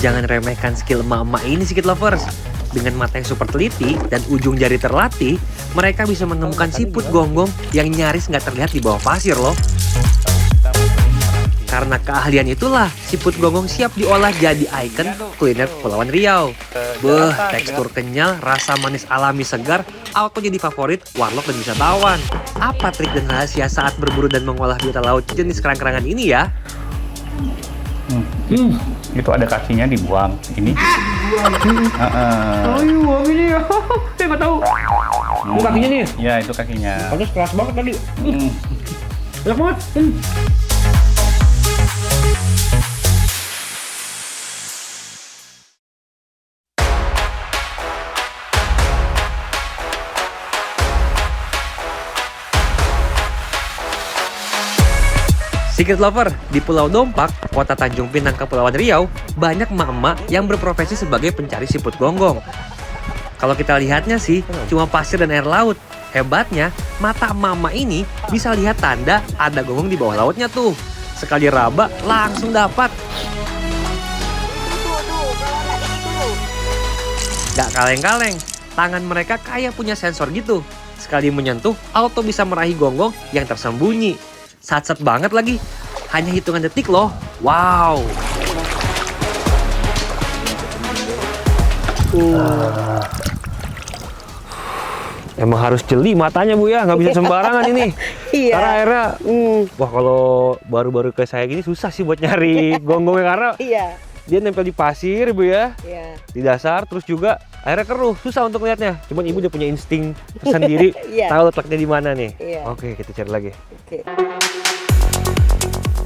Jangan remehkan skill emak-emak ini Skit Lovers. Dengan mata yang super teliti dan ujung jari terlatih, mereka bisa menemukan siput gonggong yang nyaris nggak terlihat di bawah pasir loh. Karena keahlian itulah, siput gonggong siap diolah jadi ikon kuliner Kepulauan Riau. Beuh, tekstur kenyal, rasa manis alami segar, auto jadi favorit warlock dan wisatawan. Apa trik dan rahasia saat berburu dan mengolah biota laut jenis kerang-kerangan ini ya? Itu ada kakinya dibuang. Ini. Oh iya, ini ya. Saya nggak tahu. Itu kakinya nih. Ya, itu kakinya. Pantas keras banget tadi. Enak banget. Secret Lover, di Pulau Dompak, kota Tanjung Pinang, Kepulauan Riau, banyak emak-emak yang berprofesi sebagai pencari siput gonggong. Kalau kita lihatnya sih, cuma pasir dan air laut. Hebatnya, mata emak-emak ini bisa lihat tanda ada gonggong di bawah lautnya tuh. Sekali raba, langsung dapat. Gak kaleng-kaleng, tangan mereka kayak punya sensor gitu. Sekali menyentuh, auto bisa meraih gonggong yang tersembunyi. Satset banget lagi, hanya hitungan detik loh. Wow. Emang harus jeli matanya Bu ya, nggak bisa sembarangan ini. Iya. Karena akhirnya, wah kalau baru-baru kayak saya gini susah sih buat nyari gonggongnya karena Iya. dia nempel di pasir Bu ya, Iya. di dasar, terus juga akhirnya keruh, susah untuk lihatnya. Cuman Ibu udah punya insting tersendiri, Iya. tahu letaknya di mana nih. Iya. Oke, kita cari lagi. Oke.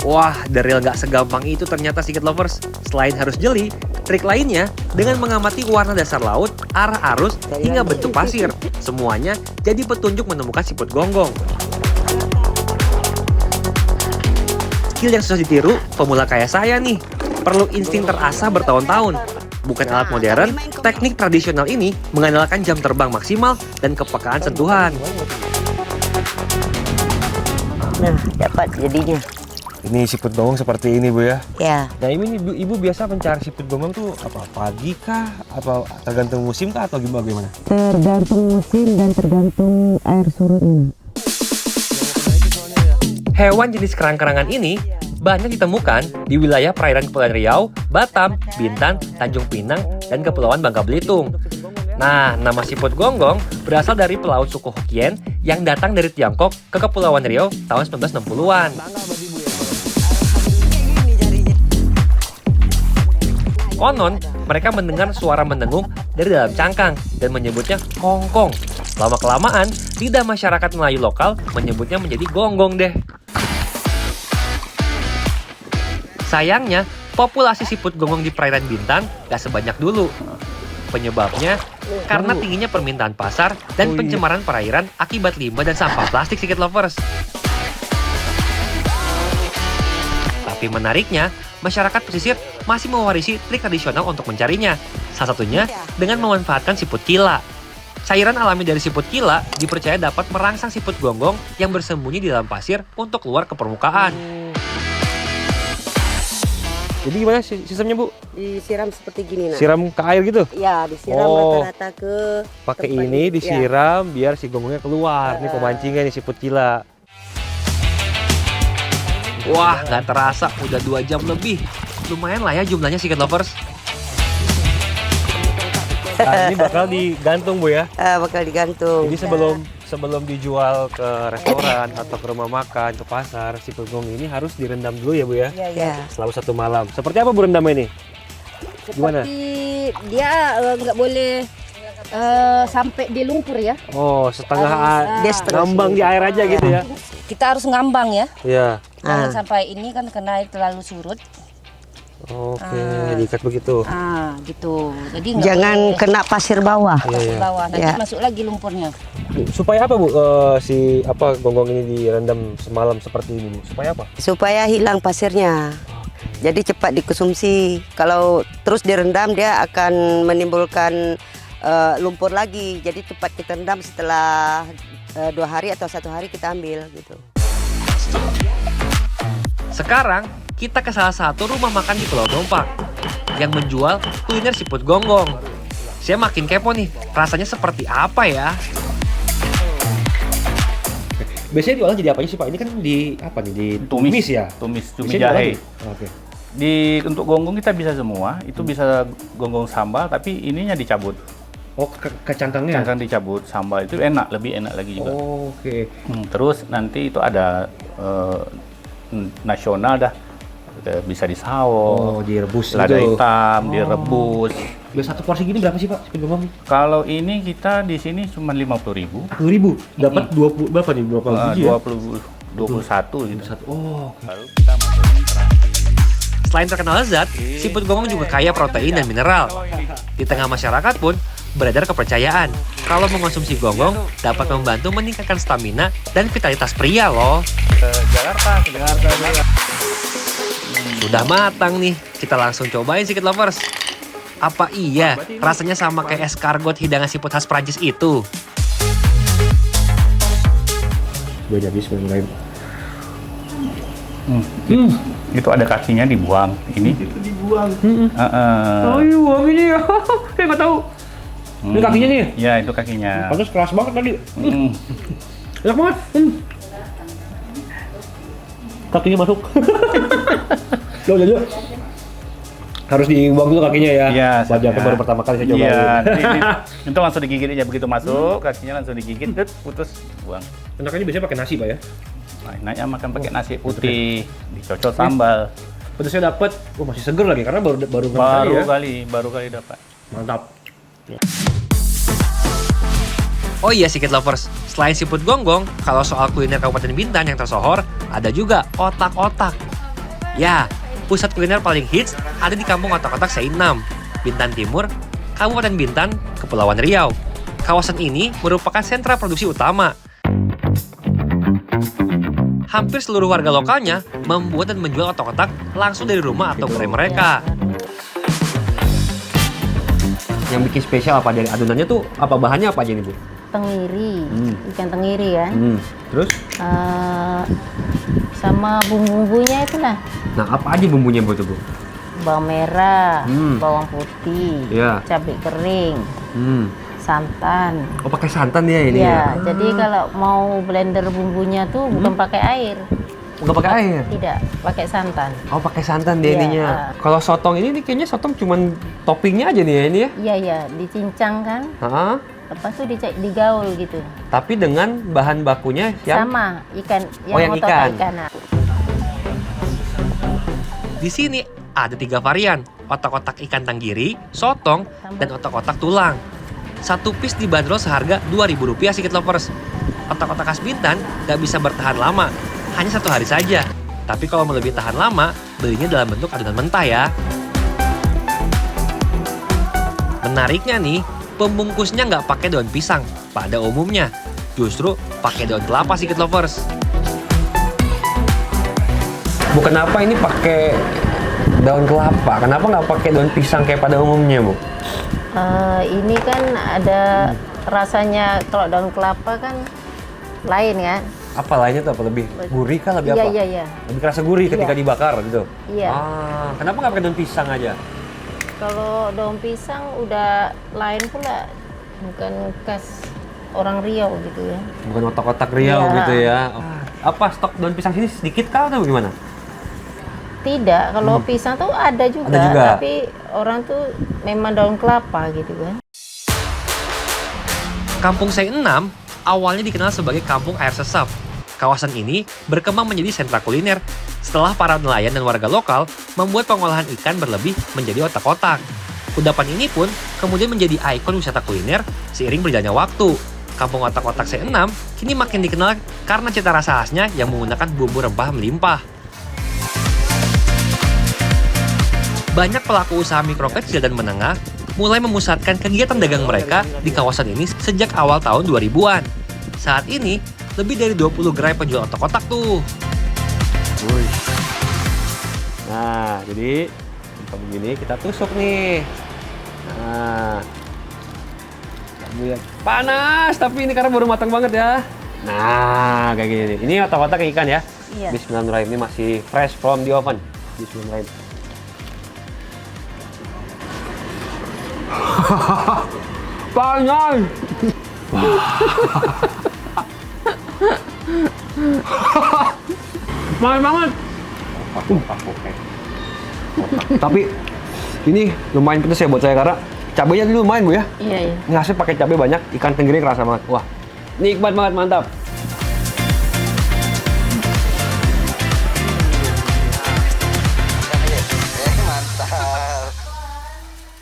Wah, the real nggak segampang itu ternyata Secret Lovers. Selain harus jeli, trik lainnya dengan mengamati warna dasar laut, arah arus, hingga bentuk pasir. Semuanya jadi petunjuk menemukan siput gonggong. Skill yang susah ditiru, pemula kayak saya nih. Perlu insting terasah bertahun-tahun. Bukan alat modern, teknik tradisional ini mengandalkan jam terbang maksimal dan kepekaan sentuhan. Nah, dapat jadinya. Ini siput gonggong seperti ini Bu ya. Ya. Nah ini Ibu biasa mencari siput gonggong tuh apa? Pagi kah? Apa tergantung musim kah atau gimana? Tergantung musim dan tergantung air surutnya. Hewan jenis kerang-kerangan ini banyak ditemukan di wilayah perairan Kepulauan Riau, Batam, Bintan, Tanjung Pinang, dan Kepulauan Bangka Belitung. Nah, nama siput gonggong berasal dari pelaut suku Hokkien yang datang dari Tiongkok ke Kepulauan Riau tahun 1960-an. Konon, mereka mendengar suara mendengung dari dalam cangkang dan menyebutnya kongkong. Lama-kelamaan, lidah masyarakat Melayu lokal menyebutnya menjadi gonggong deh. Sayangnya, populasi siput gonggong di perairan Bintan gak sebanyak dulu. Penyebabnya karena tingginya permintaan pasar dan pencemaran perairan akibat limbah dan sampah plastik Secret Lovers. Tapi menariknya, masyarakat pesisir masih mewarisi trik tradisional untuk mencarinya. Salah satunya dengan memanfaatkan siput kila. Cairan alami dari siput kila dipercaya dapat merangsang siput gonggong yang bersembunyi di dalam pasir untuk keluar ke permukaan. Jadi gimana sistemnya Bu? Disiram seperti gini nah. Siram ke air gitu? Ya, disiram rata-rata ke Pakai tempat ini disiram biar si gonggongnya keluar. Nih pemancingnya nih siput kila. Wah, nggak terasa udah 2 jam lebih. Lumayan lah ya jumlahnya Secret Lovers. Nah, ini bakal digantung Bu ya. bakal digantung. Jadi sebelum dijual ke restoran atau ke rumah makan, ke pasar, siput gonggong ini harus direndam dulu ya Bu ya. Ya. Selama 1 malam. Seperti apa Bu rendamnya ini? Gimana? Seperti dia nggak boleh sampai di lumpur ya. Oh, setengah dia setengah ngambang di air aja gitu ya. Kita harus ngambang ya. Iya. Jangan sampai ini kan kena air terlalu surut. Oke, diikat begitu. Gitu. Jadi nggak Jangan boleh kena pasir bawah. pasir bawah. Nanti Ya. masuk lagi lumpurnya. Supaya apa Bu? Si gonggong ini direndam semalam seperti ini Bu? Supaya apa? Supaya hilang pasirnya. Jadi cepat dikonsumsi. Kalau terus direndam dia akan menimbulkan lumpur lagi. Jadi cepat kita rendam setelah 2 hari atau 1 hari kita ambil gitu. Sekarang kita ke salah satu rumah makan di Pulau Dompak. yang menjual kuliner siput gonggong. Saya makin kepo nih, rasanya seperti apa ya? Biasanya diolah jadi apanya sih Pak? Ini kan di apa nih? Di tumis ya? Tumis Biasanya jahe. diolah Oke. Untuk gonggong kita bisa semua, itu bisa gonggong sambal, tapi ininya dicabut. Oh, kecangkangnya? Cangkang dicabut, sambal itu enak, lebih enak lagi juga. Oke. Terus nanti itu ada nasional dah, bisa disawo, Direbus lada gitu. hitam, direbus. Biasa satu porsi gini berapa sih Pak? Siput gonggong? Kalau ini kita di sini cuma 50.000. 10.000. Dapat 20 berapa nih? Berapa biji ya? 21 gitu. Oh, oke. Baru kita masukin terasi. Selain terkenal lezat, siput gonggong juga kaya protein dan mineral. Di tengah masyarakat pun beredar kepercayaan kalau mengonsumsi gonggong dapat membantu meningkatkan stamina dan vitalitas pria loh. Ke Jakarta. Sudah matang nih, kita langsung cobain Sikit Lovers. Apa iya rasanya sama kayak escargot hidangan siput khas Prancis itu? Gue jadi sebenarnya. Itu ada kakinya dibuang. Ini. Dibuang. Heeh. Ini ya. Saya nggak tahu. Ini kakinya nih? Ya, itu kakinya. Pantas keras banget tadi. Mm. Enak banget. Kakinya masuk. Jauh. Harus dibuang dulu kakinya ya. Iya, Wajahnya baru pertama kali saya coba. Iya, itu langsung digigit aja, begitu masuk, kakinya langsung digigit, putus, buang. Enaknya biasanya pakai nasi, Pak ya? Nah, enaknya makan pakai nasi putih, dicocol sambal. Pedasnya dapat. Oh, masih seger lagi karena baru kali ya. Baru kali dapat. Mantap. Oh iya Sikit Lovers, selain siput gonggong, kalau soal kuliner Kabupaten Bintan yang tersohor, ada juga otak-otak. Ya, pusat kuliner paling hits ada di kampung otak-otak C6, Bintan Timur, Kabupaten Bintan, Kepulauan Riau. Kawasan ini merupakan sentra produksi utama. Hampir seluruh warga lokalnya membuat dan menjual otak-otak langsung dari rumah atau gerai mereka. Yang bikin spesial apa dari adonannya tuh, apa bahannya apa aja nih Bu? Tengiri, ikan tengiri kan. Terus? Sama bumbu-bumbunya itulah. Nah, apa aja bumbunya Bu tuh Bu? Bawang merah, bawang putih, Iya. cabai kering, santan. Oh, pakai santan ya ini Iya, jadi kalau mau blender bumbunya tuh bukan pakai air. Nggak pakai air? Tidak, pakai santan. Oh, pakai santan dia Iya. ininya. Kalau sotong ini kayaknya sotong cuman toppingnya aja nih ya ini ya? Iya, dicincang kan. Hah? Lepas itu digaul gitu. Tapi dengan bahan bakunya yang Sama ikan Oh, yang otot ikan. Nah. Di sini ada 3 varian, otak-otak ikan tanggiri, sotong, dan otak-otak tulang. Satu piece dibanderol seharga Rp2.000 Sikit Lovers. Otak-otak khas Bintan nggak bisa bertahan lama, hanya 1 hari saja. Tapi kalau mau lebih tahan lama, belinya dalam bentuk adonan mentah ya. Menariknya nih, pembungkusnya nggak pakai daun pisang pada umumnya, justru pakai daun kelapa Sikit Lovers. Bu, kenapa ini pakai daun kelapa? Kenapa nggak pakai daun pisang kayak pada umumnya, Bu? Ini kan ada rasanya kalau daun kelapa kan lain kan. Apa lainnya tuh? Apa lebih gurih kah? Lebih apa? Iya. Lebih kerasa gurih ketika Iya. dibakar gitu? Iya. Ah, kenapa nggak pakai daun pisang aja? Kalau daun pisang udah lain pula, bukan khas orang Riau gitu ya. Bukan otak-otak Riau Iya. gitu ya? Oh. Apa stok daun pisang sini sedikit kah atau gimana? Tidak, kalau pisang tuh ada juga, Ada juga. tapi orang tuh memang daun kelapa gitu kan. Kampung C6 awalnya dikenal sebagai kampung air sesap. Kawasan ini berkembang menjadi sentra kuliner setelah para nelayan dan warga lokal membuat pengolahan ikan berlebih menjadi otak-otak. Kudapan ini pun kemudian menjadi ikon wisata kuliner seiring berjalannya waktu. Kampung otak-otak C6 kini makin dikenal karena cita rasa khasnya yang menggunakan bumbu rempah melimpah. Banyak pelaku usaha mikro kecil dan menengah mulai memusatkan kegiatan dagang mereka di kawasan ini sejak awal tahun 2000-an. Saat ini, lebih dari 20 gerai penjual otak-otak tuh. Nah, jadi kalau begini kita tusuk nih. Nah, panas, tapi ini karena baru matang banget ya. Nah, kayak gini nih. Ini otak-otak ikan ya. Iya. Bismillahirrahmanirrahim. Ini masih fresh from the oven. Bismillahirrahmanirrahim. Panas. Mahal banget. Tapi ini lumayan pedes ya buat saya karena cabenya dulu lumayan Bu ya. Iya, iya. Ngasih pakai cabai banyak, ikan tenggiri kerasa banget. Wah, nikmat banget, mantap.